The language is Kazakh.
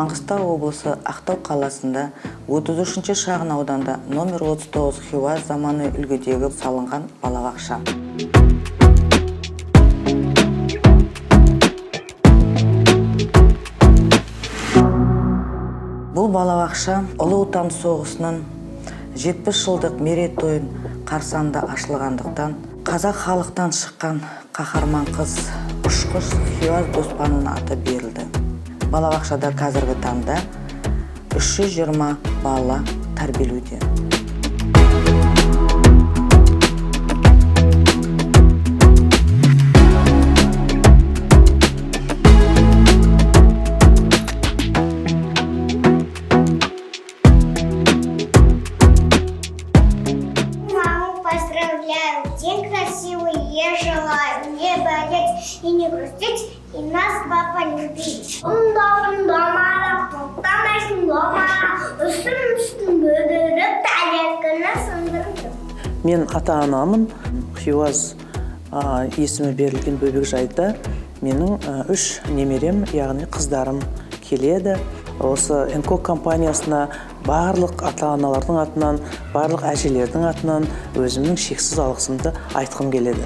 Маңғыстау облысы Ақтау қаласында 33-ші шағын ауданда номер 39 Хиуаз заманы үлгідегі салынған балабақша. Бұл балабақша Ұлы Отан соғысының 70 жылдық мерейтойын қарсаңында ашылғандықтан, қазақ халықтан шыққан қаһарман қыз ұшқыш Хиуаз Доспанова аты берілді. Балабақшада қазіргі таңда 320 бала тәрбиелеуде. Поздравляю, день красивый, я желаю не болеть и не грустить, и нас, папа, любить. Мара, үстін бөгіріп, тәрекіні сындырды. Мен ата-анамын. Хиуаз есімі берілген бөбекжайда менің 3 немерем, яғни қыздарым келеді. Осы Энкок компаниясына барлық ата-аналардың атынан, барлық әжелердің атынан өзімнің шексіз алғысымды айтқым келеді.